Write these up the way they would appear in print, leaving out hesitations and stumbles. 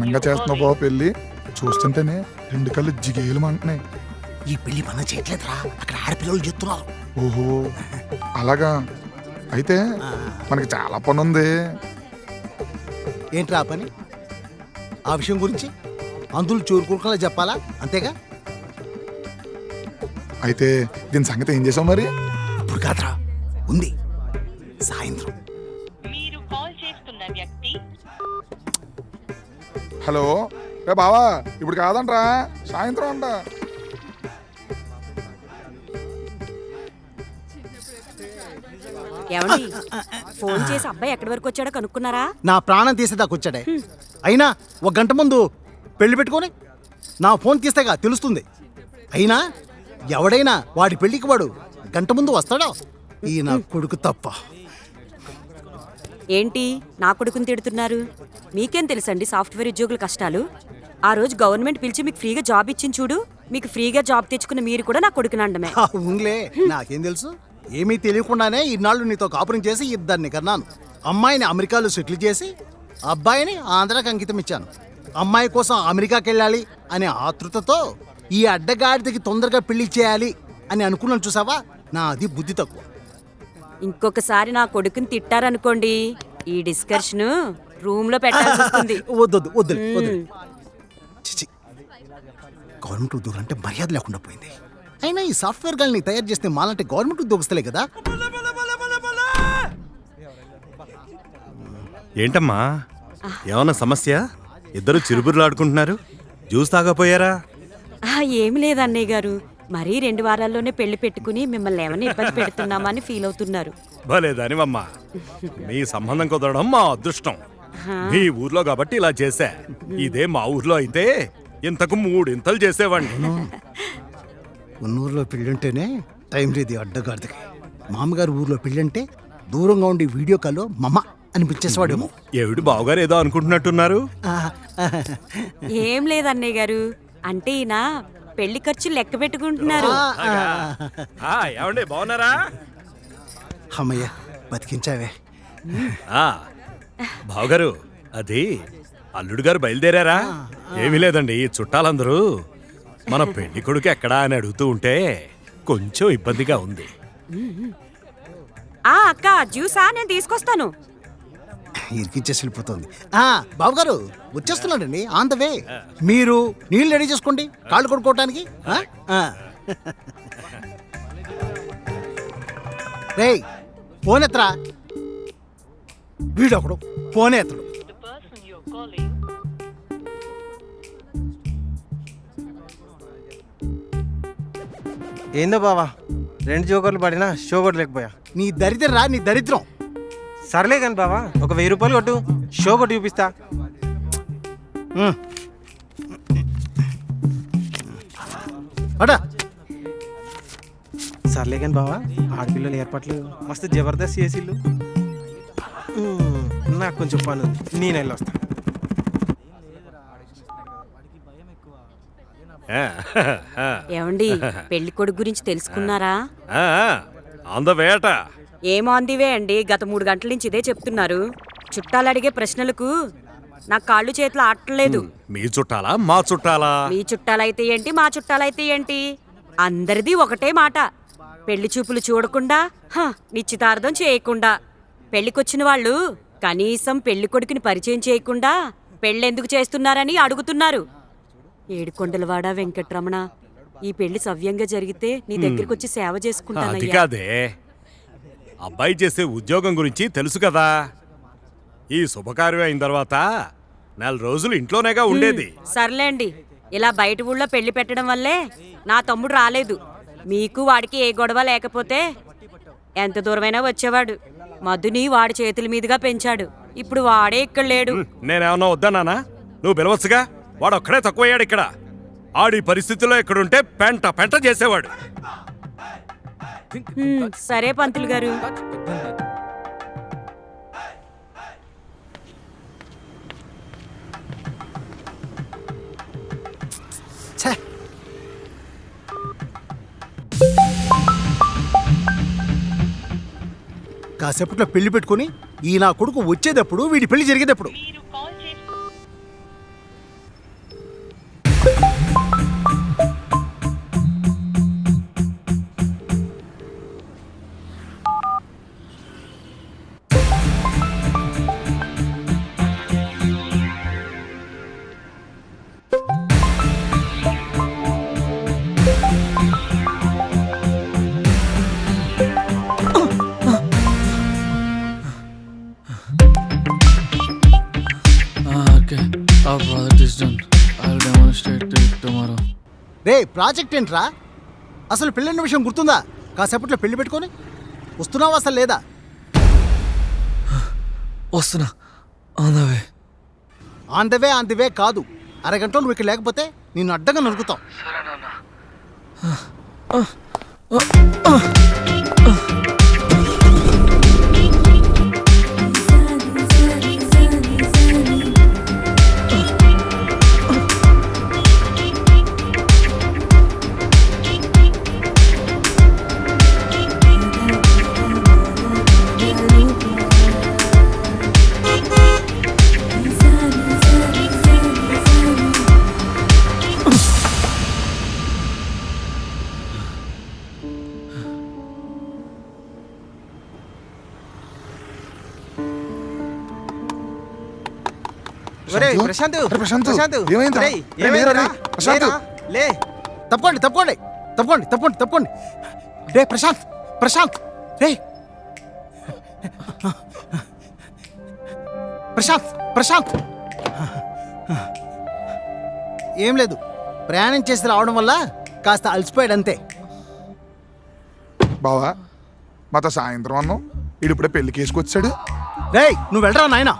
ఘనంగా చేస్తున్నావు బాబు పెళ్ళి. చూస్తుంటేనే 2 కళ్ళు జిగేలు అంటున్నాయి. ఈ పెళ్లి మనం చేయట్లేదురా, అక్కడ ఆడపిల్లలు చెప్తున్నారు. ఓహో అలాగా, అయితే మనకి చాలా పని ఉంది. ఏంట్రా ఆ పని? ఆ విషయం గురించి అందులో చూరుకులా చెప్పాలా, అంతేగా? అయితే దీని సంగతి ఏం చేసావు మరి? ఇప్పుడు కాదురా, ఉంది సాయంత్రం. మీరు కాల్ చేస్తున్న వ్యక్తి హలో రే బావా, ఇప్పుడు కాదంట్రా, సాయంత్రం అంట. ఏమండి ఫోన్ చేసి అబ్బాయి ఎక్కడి వరకు వచ్చాడో కనుక్కున్నారా? నా ప్రాణం తీసేదాకొచ్చాడే. అయినా ఒక గంట ముందు పెళ్లి పెట్టుకొని నా ఫోన్ తీస్తేగా తెలుస్తుంది. అయినా ఎవడైనా వాడి పెళ్లికి వాడు గంట ముందు వస్తాడా? ఈ నా కొడుకు తప్ప. ఏంటి నా కొడుకుని తిడుతున్నారు? మీకేం తెలుసండి సాఫ్ట్వేర్ ఉద్యోగుల కష్టాలు? ఆ రోజు గవర్నమెంట్ పిలిచి మీకు ఫ్రీగా జాబ్ ఇచ్చింది చూడు. మీకు ఫ్రీగా జాబ్ తెచ్చుకున్న మీరు కూడా నా కొడుకుని అండమే. ఉంలే, నాకేం తెలుసు? ఏమీ తెలియకుండానే ఇన్నాళ్ళు నీతో కాపురం చేసి ఇద్దరిని కన్నాను. అమ్మాయిని అమెరికాలో సెటిల్ చేసి అబ్బాయిని ఆంధ్రాకి అంకితం ఇచ్చాను. అమ్మాయి కోసం అమెరికాకి వెళ్ళాలి అనే ఆతృతతో ఈ అడ్డగాడిదకి తొందరగా పెళ్లి చేయాలి అని అనుకున్నాను. చూసావా, నాది బుద్ధి తక్కువ. ఇంకొకసారి నా కొడుకుని తిట్టారనుకోండి, ఈ డిస్కషన్ రూమ్ లో పెట్టాల్సి వస్తుంది. వద్దు వద్దు. చిచి, గవర్నమెంట్ ఉద్యోగం అంటే మర్యాద లేకుండా పోయింది. అయినా ఈ సాఫ్ట్వేర్ గాల్ని తయారు చేస్తే మాలంటే గవర్నమెంట్ ఉద్యోగస్తులే కదా. ఏంటమ్మా, ఏమన్నా సమస్య? ఇద్దరు చిరుబురులాడుకుంటున్నారు, జ్యూస్ తాగపోయారా? ఏమి లేదు అన్నయ్య గారు, మరీ 2 వారాల్లోనే పెళ్లి పెట్టుకుని మిమ్మల్ని ఏమైనా ఇబ్బంది పెడుతున్నామని ఫీల్ అవుతున్నారు. భలేదానివమ్మా, మీ సంబంధం కుదరడం మా అదృష్టం. మీ ఊర్లో కాబట్టి ఇలా చేశా. ఇదే మా ఊర్లో అయితే ఇంతకు 3 ఇంతలు చేసేవాడిని. ఉన్నూరులో పెళ్ళంటేనే టైం లేదు అడ్డగాడిదకి. మామగారు ఊర్లో పెళ్ళంటే దూరంగా ఉండి వీడియో కాల్లో మమ్మ అనిపించేసేవాడేమో. ఏవిడు బావగారు ఏదో అనుకుంటున్నట్టున్నారు? ఏం లేదు అన్నయ్య గారు, అంటే ఈయన పెళ్లి ఖర్చు లెక్క పెట్టుకుంటున్నారు. ఏమండి బాగున్నారా? అమ్మయ్య, బతికించావే. బావగారు, అది అల్లుడు గారు బయలుదేరారా? ఏమీ లేదండి, చుట్టాలందరూ మన పెళ్లి కొడుకు ఎక్కడా అని అడుగుతూ ఉంటే కొంచెం ఇబ్బందిగా ఉంది. అక్క జ్యూసా, నేను తీసుకొస్తాను. ఇరికిచ్చేసి వెళ్ళిపోతుంది. బాబుగారు వచ్చేస్తున్నాడండి, ఆన్ ద వే. మీరు నీళ్ళు రెడీ చేసుకోండి కాళ్ళు కొడుకోవటానికి. రేయ్, ఫోన్ ఎత్తరా. వీడొకడు ఫోన్ ఎత్తడు. the person you're calling ఏందో బావా, 2 జోకర్లు పడినా షో కొట్టలేకపోయా. నీ దరిద్రం రా, నీ దరిద్రం. సర్లే కానీ బావా, ఒక 1000 రూపాయలు కొట్టు, షో కొట్టి చూపిస్తా. అడా సర్లే కానీ బావా, ఆడపిల్లల ఏర్పాట్లు మస్తు జబర్దస్త్ చేసిళ్ళు. నాకు కొంచెం పని ఉంది, నేను వెళ్ళొస్తా. ఏమండి పెళ్లి కొడుకు గురించి తెలుసుకున్నారా? అందవేట ఏమో అందివే అండి, గత 3 గంటల నుంచి ఇదే చెప్తున్నారు. చుట్టాలు అడిగే ప్రశ్నలకు నాకు కాళ్ళు చేతులు ఆటలేదు. మీ చుట్టాలా మా చుట్టాలా? మీ చుట్టాలైతే ఏంటి, మా చుట్టాలైతే ఏంటి, అందరిది ఒకటే మాట. పెళ్లి చూపులు చూడకుండా, నిశ్చితార్థం చేయకుండా, పెళ్లికొచ్చిన వాళ్ళు కనీసం పెళ్లి కొడుకుని పరిచయం చేయకుండా పెళ్ళెందుకు చేస్తున్నారని అడుగుతున్నారు. ఏడుకొండలవాడ వెంకట్రమణ, ఈ పెళ్లి సవ్యంగా జరిగితే నీ దగ్గరికి వచ్చి సేవ అది చేసుకుంటానయ్యా. కాదే, అబ్బాయి చేసే ఉద్యోగం గురించి తెలుసు కదా. ఈ శుభకార్యం అయిన తర్వాత 4 రోజులు ఇంట్లోనేగా ఉండేది. సర్లేండి, ఇలా బయట ఊళ్ళో పెళ్లి పెట్టడం వల్లే నా తమ్ముడు రాలేదు. మీకు వాడికి ఏ గొడవ లేకపోతే ఎంత దూరమైనా వచ్చేవాడు. మధుని వాడి చేతుల మీదుగా పెంచాడు, ఇప్పుడు వాడే ఇక్కడ లేడు. నేనేమన్నా వద్దన్నానా? నువ్వు పిలవచ్చుగా. వాడు ఒక్కడే తక్కువయ్యాడు ఇక్కడ. ఆడి పరిస్థితుల్లో ఇక్కడుంటే పెంట పెంట చేసేవాడు. సరే పంతులు గారు. కాసేపట్లో పెళ్లి పెట్టుకుని ఈ నా కొడుకు వచ్చేటప్పుడు వీడి పెళ్లి జరిగేటప్పుడు మీరు కాల్ చేసి ప్రాజెక్ట్ ఏంట్రా? అసలు పెళ్ళిన విషయం గుర్తుందా? కాసేపట్లో పెళ్లి పెట్టుకొని వస్తున్నావా అసలు లేదా? వస్తున్నా ఆందవే. ఆన్ ది వే కాదు, అరగంటలో నువ్వు ఇక్కడ లేకపోతే నిన్ను అడ్డంగా నరుకుతాం. ఒరేయ్ ప్రశాంత్, అరే ప్రశాంత్, ప్రశాంత్, ఏమైందిరా? ఒరేయ్, రే, ఏమైందిరా? లేరా రే, ప్రశాంత్. లేరా? లే. తప్పుకోండి. రే ప్రశాంత్ రే ప్రశాంత్. ఏం లేదు, ప్రయాణం చేసి రావడం వల్ల కాస్త అలసిపోయాడు అంతే. బావా మాతో సాయంత్రం అన్నావు, ఇప్పుడే పెళ్లి కేసుకొచ్చాడు. రేయ్ నువ్వు వెళ్ళరా నాయనా.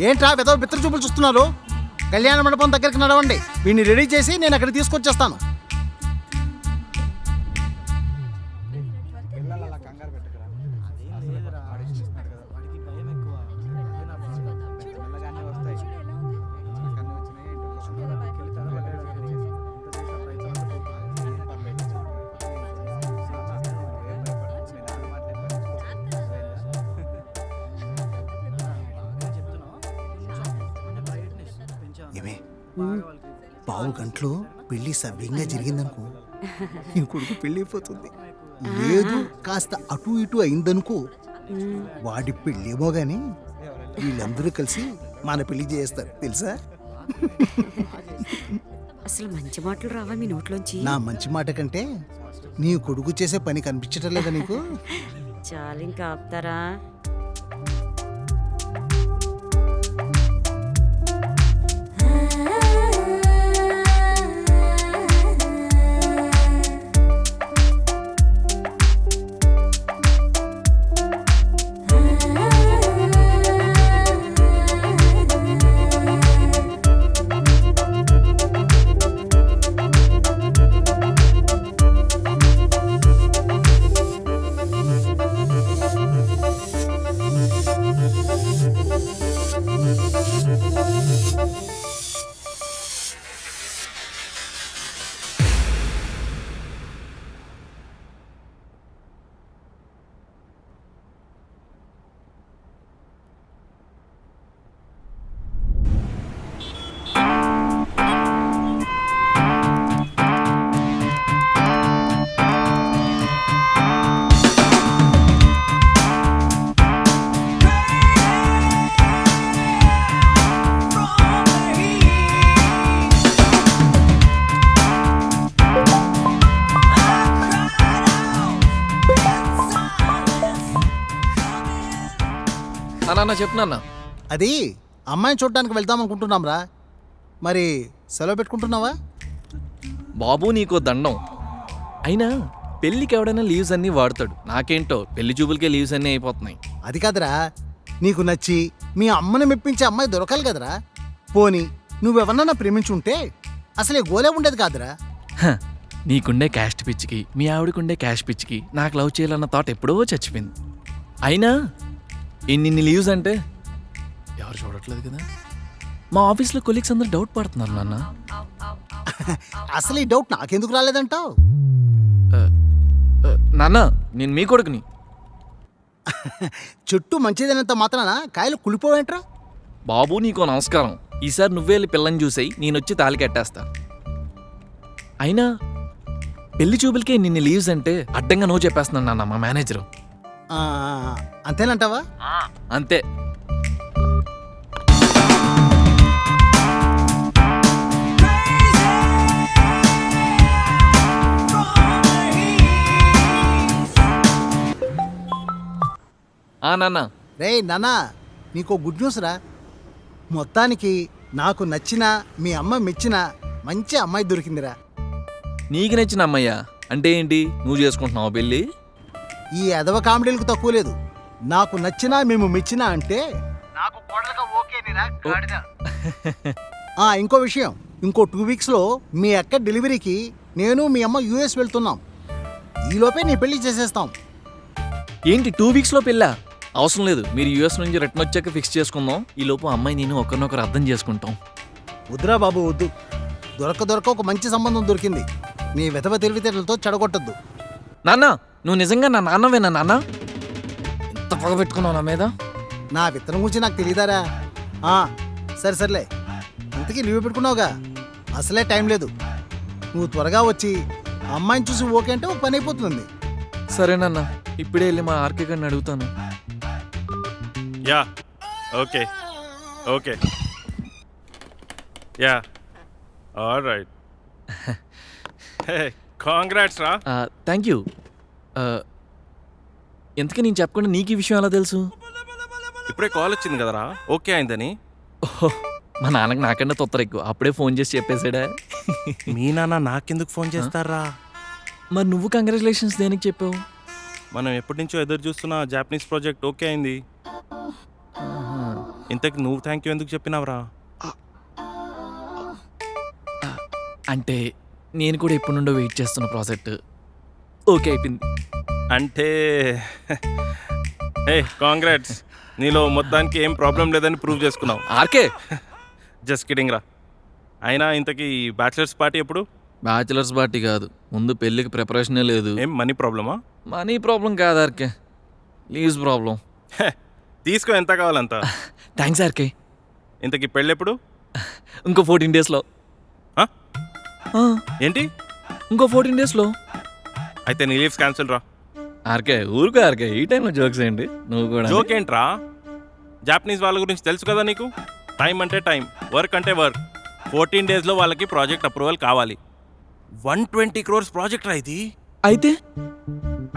ఏంట్రా వెదవ బిత్తర చూపులు చూస్తున్నారు? కళ్యాణ మండపం దగ్గరికి నడవండి. వీడిని రెడీ చేసి నేను అక్కడ తీసుకొచ్చేస్తాను. ఏమే పావు గంటలో పెళ్లి సవ్యంగా జరిగిందనుకో, నీ కొడుకు పెళ్లి అయిపోతుంది. లేదు కాస్త అటు ఇటు అయిందనుకో, వాడి పెళ్ళేమో గాని వీళ్ళందరూ కలిసి మన పెళ్లి చేస్తారు తెలుసా? అసలు మంచి మాటలు రావా మీ నోట్లోంచి? నా మంచి మాట కంటే నీ కొడుకు చేసే పని కనిపించటం లేదా నీకు? చాలు ఇంకా ఆపుతారా? అన్న చెప్తున్నా. అది అమ్మాయిని చూడడానికి వెళ్దాం అనుకుంటున్నాం రా. మరి సెలవు పెట్టుకుంటున్నావా? బాబు నీకో దండం. అయినా పెళ్ళికి ఎవడైనా లీవ్స్ అన్నీ వాడతాడు, నాకేంటో పెళ్లి చూపులకే లీవ్స్ అన్నీ అయిపోతున్నాయి. అది కాదురా, నీకు నచ్చి మీ అమ్మని మెప్పించే అమ్మాయి దొరకాలి కదరా. పోనీ నువ్వెవరన్నా ప్రేమించుంటే అసలే గోలే ఉండేది కాదురా. హ, నీకుండే క్యాస్ట్ పిచ్చికి మీ ఆవిడకుండే క్యాష్ పిచ్చికి నాకు లవ్ చేయాలన్న థాట్ ఎప్పుడో చచ్చిపోయింది. అయినా ఇన్ని లీవ్స్ అంటే ఎవరు చూడట్లేదు కదా. మా ఆఫీస్లో కొలీగ్స్ అందరూ డౌట్ పడుతున్నారు నాన్న. అసలు ఈ డౌట్ నాకెందుకు రాలేదంటావు? నాన్న నేను మీ కొడుకుని. చెట్టు మంచిదైనంత మాత్రాన కాయలు కులిపోవేంట్రా? బాబు నీకో నమస్కారం. ఈసారి నువ్వే వెళ్ళి పిల్లని చూసేయి, నేనొచ్చి తాళి కట్టేస్తా. అయినా పెళ్లి చూపులకే నిన్ను లీవ్స్ అంటే అడ్డంగా నో చెప్పేస్తున్నాను నాన్న మా మేనేజరు. అంతేనంటావా? అంతే. నాన్న నీకో గుడ్ న్యూస్ రా. మొత్తానికి నాకు నచ్చిన మీ అమ్మ మెచ్చిన మంచి అమ్మాయి దొరికిందిరా. నీకు నచ్చిన అమ్మయ్యా అంటే ఏంటి? నువ్వు చేసుకుంటున్నావు పెళ్ళి? ఈ ఎదవ కామెడీలకు తక్కువ లేదు. నాకు నచ్చినా మేము మెచ్చినా అంటే నాకు కోడలుగా ఓకేనిరా గాడిద. ఇంకో విషయం, ఇంకో 2 వీక్స్లో మీ అక్క డెలివరీకి నేను మీ అమ్మ యూఎస్ వెళ్తున్నాం. ఈలోపే నీ పెళ్లి చేసేస్తాం. ఏంటి 2 వీక్స్లో పెళ్ళా? అవసరం లేదు, మీరు యూఎస్ నుంచి రిటర్న్ వచ్చాక ఫిక్స్ చేసుకుందాం. ఈ లోపు అమ్మాయి నేను ఒకరినొకరు అర్థం చేసుకుంటాం. వద్దురా బాబు వద్దు. దొరక ఒక మంచి సంబంధం దొరికింది. నీ వెధవ తెలివితేటలతో చెడగొట్టద్దు. నాన్న, నువ్వు నిజంగా నా నాన్నవేనా నాన్న? ఎంత పగ పెట్టుకున్నావు నా మీద? నా విత్తనం గురించి నాకు తెలియదారా? సర్లే, ఇంతకీ లీవ్ పెట్టుకున్నావుగా, అసలే టైం లేదు. నువ్వు త్వరగా వచ్చి అమ్మాయిని చూసి ఓకే అంటే ఒక పని అయిపోతుంది. సరేనన్న, ఇప్పుడే వెళ్ళి మా ఆర్కే గారిని అడుగుతాను. Yeah okay okay yeah all right. Hey congrats రా. Thank you. ఎందుకు నేను చెప్పకుండా నీకు ఈ విషయం ఎలా తెలుసు? ఇప్పుడే కాల్ వచ్చింది కదరా ఓకే అయిందని. ఓహో, మా నాన్నకి నాకన్నా తొత్తర ఎక్కువ. అప్పుడే ఫోన్ చేసి చెప్పేశాడా? మీ నాన్న నాకెందుకు ఫోన్ చేస్తారా? మరి నువ్వు కంగ్రాచులేషన్స్ దేనికి చెప్పావు? మనం ఎప్పటి నుంచో ఎదురు చూస్తున్న జాపనీస్ ప్రాజెక్ట్ ఓకే అయింది. ఇంతకు నువ్వు థ్యాంక్ యూ ఎందుకు చెప్పినావురా? అంటే నేను కూడా ఎప్పటి నుండో వెయిట్ చేస్తున్న ప్రాజెక్ట్ ఓకే అయిపోయింది. అంటే హే కాంగ్రాట్స్, నీలో మొత్తానికి ఏం ప్రాబ్లం లేదని ప్రూవ్ చేసుకున్నావు. ఆర్కే జస్ట్ కిడింగ్ రా. అయినా ఇంతకీ బ్యాచిలర్స్ పార్టీ ఎప్పుడు? బ్యాచిలర్స్ పార్టీ కాదు, ముందు పెళ్ళికి ప్రిపరేషనే లేదు. ఏం మనీ ప్రాబ్లమా? మనీ ప్రాబ్లం కాదు ఆర్కే, లీవ్స్ ప్రాబ్లం. తీసుకో, ఎంత కావాలంత. Thanks RK. ఇంతకీ పెళ్ళి ఎప్పుడు? ఇంకో 14 డేస్లో. ఏంటి? ఇంకో 14 డేస్లో. అయితే నీ లీవ్స్ క్యాన్సిల్ రా. ఆర్కే ఊరుకో ఆర్కే, ఈ టైంలో జోక్స్ ఏంటి? నువ్వు కూడా జోక్ ఏంట్రా? జాపనీస్ వాళ్ళ గురించి తెలుసు కదా నీకు. టైం అంటే టైం, వర్క్ అంటే వర్క్. 14 డేస్లో వాళ్ళకి ప్రాజెక్ట్ అప్రూవల్ కావాలి. 120 crores ప్రాజెక్ట్ రా ఇది.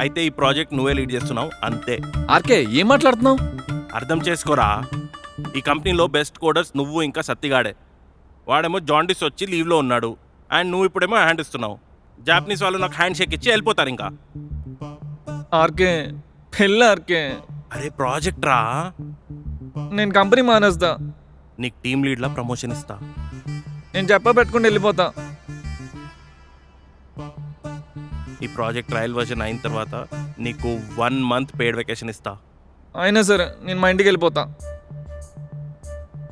అయితే ఈ ప్రాజెక్ట్ నువ్వే లీడ్ చేస్తున్నావు అంతే. ఆర్కే ఏం మాట్లాడుతున్నావు? అర్థం చేసుకోరా. ఈ కంపెనీలో బెస్ట్ కోడర్స్ నువ్వు ఇంకా సత్తిగాడే. వాడేమో జాండీస్ వచ్చి లీవ్లో ఉన్నాడు, అండ్ నువ్వు ఇప్పుడేమో హ్యాండ్ ఇస్తున్నావు. జాపనీస్ వాళ్ళు నాకు హ్యాండ్ షేక్ ఇచ్చి వెళ్ళిపోతారు ఇంకా. ఆర్కే పెళ్ళి ఆర్కే. అరే ప్రాజెక్ట్ రా. నేను కంపెనీ మానేస్తా. నీకు టీమ్ లీడ్లా ప్రమోషన్ ఇస్తా. నేను పెట్టుకుని వెళ్ళిపోతా. ఈ ప్రాజెక్ట్ ట్రయల్ వర్షన్ అయిన తర్వాత నీకు 1 month పెయిడ్ వెకేషన్ ఇస్తా. అయినా సరే నేను మా ఇంటికి వెళ్ళిపోతా.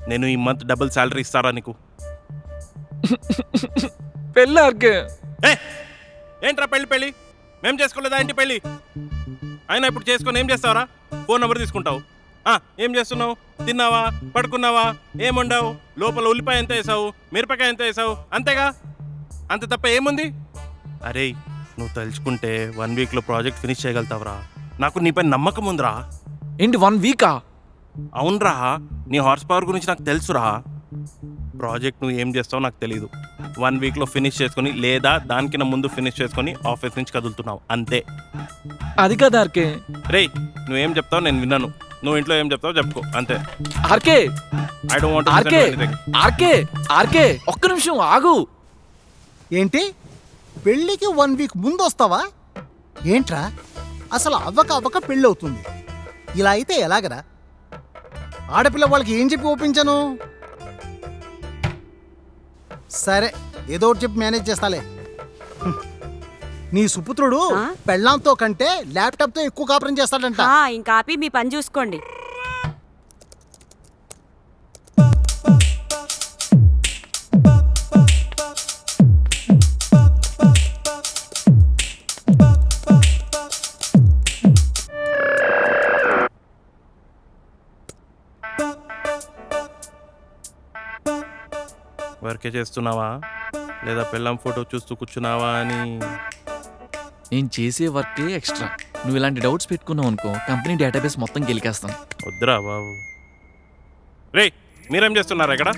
నేను ఈ మంత్ డబుల్ శాలరీ ఇస్తారా నీకు? పెళ్ళి ఆర్కే. ఏంట్రా పెళ్ళి? మేం చేసుకోలేదా ఏంటి పెళ్ళి? అయినా ఇప్పుడు చేసుకొని ఏం చేస్తావరా? ఫోన్ నెంబర్ తీసుకుంటావు. ఏం చేస్తున్నావు? తిన్నావా? పడుకున్నావా? ఏం వండావు? లోపల ఉల్లిపాయ ఎంత వేసావు? మిరపకాయ ఎంత వేసావు? అంతేగా, అంత తప్ప ఏముంది? అరే నువ్వు తలుచుకుంటే 1 weekలో ప్రాజెక్ట్ ఫినిష్ చేయగలుగుతావురా. నాకు నీపై నమ్మకం ఉందిరా. ఏంటి 1 week? అవునరా, నీ హార్స్ పవర్ గురించి నాకు తెలుసురా. ప్రాజెక్ట్ నువ్వు ఏం చేస్తావో నాకు తెలీదు. 1 weekలో ఫినిష్ చేసుకొని లేదా దానికన్నా ముందు ఫినిష్ చేసుకొని ఆఫీస్ నుంచి కదులుతున్నావు అంతే. అది కదా ఆర్కే. రేయ్ నువ్వేం చెప్తావు నేను విన్నాను. నువ్వు ఇంట్లో ఏం చెప్తావు చెప్పుకో అంతే. RK I don't want RK RK RK ఒక్క నిమిషం ఆగు. ఏంటి పెళ్ళికి 1 week ముందు వస్తావా? ఏంట్రా అసలు అవ్వక పెళ్ళి అవుతుంది. ఇలా అయితే ఎలాగరా? ఆడపిల్ల వాళ్ళకి ఏం చెప్పి ఒప్పించాను? సరే ఏదో ఒకటి చెప్పి మేనేజ్ చేస్తాలే. నీ సుపుత్రుడు పెళ్ళాంతో కంటే ల్యాప్టాప్తో ఎక్కువ కాపురం చేస్తాడంట. ఇంకా ఆపి మీ పని చూసుకోండి. వర్కే చేస్తున్నావా లేదా పెళ్ళాం ఫోటో చూస్తూ కూర్చున్నావా అని? నేను చేసే వర్కే ఎక్స్ట్రా. నువ్వు ఇలాంటి డౌట్స్ పెట్టుకున్నావు అనుకో, కంపెనీ డేటాబేస్ మొత్తం గెలికేస్తాను. వద్దురా బాబు. రే మీరేం చేస్తున్నారా ఇక్కడ?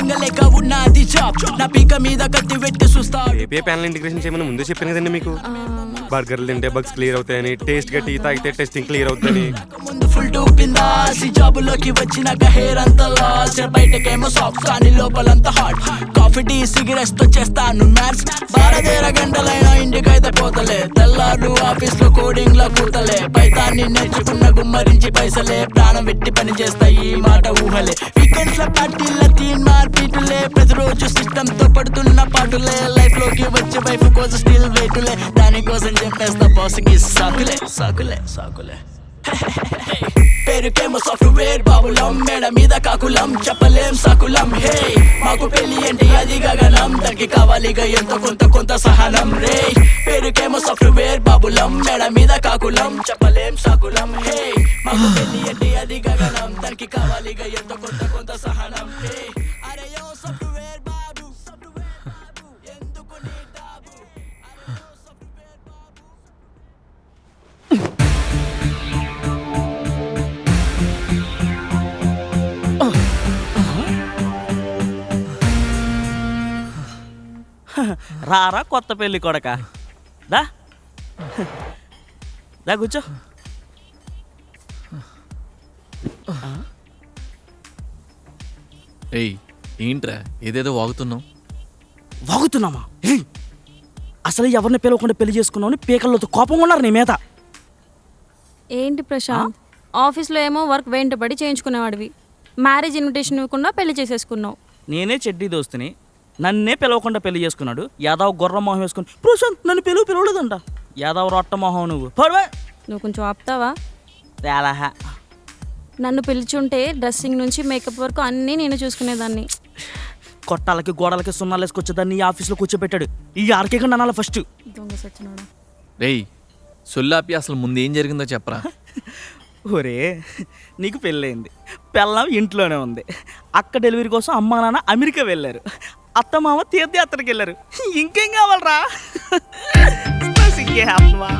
మింగలేక ఉన్నది జాబ్ నా పీక మీద కత్తి పెట్టి చూస్తాడు. ఏపీ ప్యానల్ ఇంటిగ్రేషన్ చేయమని ముందే చెప్పాను కదండి మీకు. బర్గర్లు తింటే బగ్స్ క్లియర్ అవుతాయని, టేస్ట్ గా టీ తాగితే టెస్టింగ్ క్లియర్ అవుతాయని. ముందు ఫుల్ టూపిందా జాబులోకి వచ్చినాక హెయిర్ అంతా లాస్, బయటకేమో సాఫ్ట్ కానీ లోపలంతా హాట్. కాఫీ టీ సిగరెట్స్ తో చేస్తాను మ్యాథ్స్, 12 గంటలైనా ఇంటికైతే పోతలే. తెల్లారు ఆఫీస్ లో కోడింగ్ లో కూతలే, పైతాన్ని నేర్చుకున్న గుమ్మరించి పైసలే. ప్రాణం పెట్టి పని చేస్తా ఈ మాట ఊహలే. వీకెండ్స్ లో పార్టీల తీన్ మార్పీటులే, ప్రతిరోజు సిస్టమ్ తో పడుతున్న పాటులే. లైఫ్ లోకి వచ్చే వైఫ్ కోసం స్టిల్ వెయిటులే, దానికోసం చెప్పేస్తా బాస్కి సాకులే సాకులే సాకులే. పేరుకేమో సాఫ్ట్వేర్ బాబులం, మేడ మీద కాకులం, చెప్పలేం సాకులం. హే మాకు పెళ్లి ఏంటి అది గగనం, దానికి కావాలిగా ఎంతో కొంత కొంత సహనం రే. పేరుకేమో సాఫ్ట్వేర్ బాబులం, మేడ మీద కాకులం, చెప్పలేం సాకులం. హే మాకు పెళ్లి ఏంటి అది గగనం, దానికి కావాలిగా ఎంతో కొంత కొంత సహనం రే. అరే యో సాఫ్ట్వేర్ బాబు, ఎందుకు నీ టాబు? రారా కొత్త పెళ్ళి కొడక, దా దా కూర్చో. ఏయ్ ఏంట్రా ఏదేదో వాగుతున్నావు? వాగుతున్నామా? ఏయ్, అసలు ఎవరిని పిలవకుండా పెళ్లి చేసుకున్నావు పీకలతో కోపంగా ఉన్నారు నీ మీద. ఏంటి ప్రశాంత్, ఆఫీస్లో ఏమో వర్క్ వెంటబడి చేయించుకునేవాడివి, మ్యారేజ్ ఇన్విటేషన్ ఇవ్వకుండా పెళ్లి చేసేసుకున్నావు. నేనే చెడ్డీ దోస్తుని, నన్నే పిలవకుండా పెళ్లి చేసుకున్నాడు. యాదవ్ గుర్ర మొహం వేసుకుని ప్రశాంత్ నన్ను పిలవలేదంట. యాదవ్ రొట్ట మొహం నువ్వు. నువ్వు కొంచెం ఆపుతావా? తేలహ. నన్ను పిలిచుంటే డ్రెస్సింగ్ నుంచి మేకప్ వరకు అన్నీ నేను చూసుకునేదాన్ని. కొట్టాలకి గోడలకి సున్నాలు వేసుకొచ్చేదాన్ని ఈ ఆఫీస్లో కూర్చోబెట్టాడు. ఈ ఆర్కే కన్నా అనాలి ఫస్ట్. దొంగ సచ్చినాడా. రేయ్ సొల్లాపి అసలు ముందు ఏం జరిగిందో చెప్పరా? ఒరే నీకు పెళ్ళయింది, పెళ్ళం ఇంట్లోనే ఉంది. అక్క డెలివరీ కోసం అమ్మా నాన్న అమెరికా వెళ్ళారు, అత్త మామ తీర్థయాత్రకి వెళ్ళారు. ఇంకేం కావాలరా? ఇంకే ఆత్మా.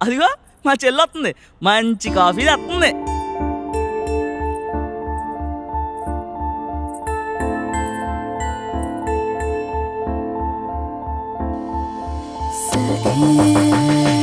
అదిగో మా చెల్లి వస్తుంది, మంచి కాఫీ తెస్తుంది. సఖీ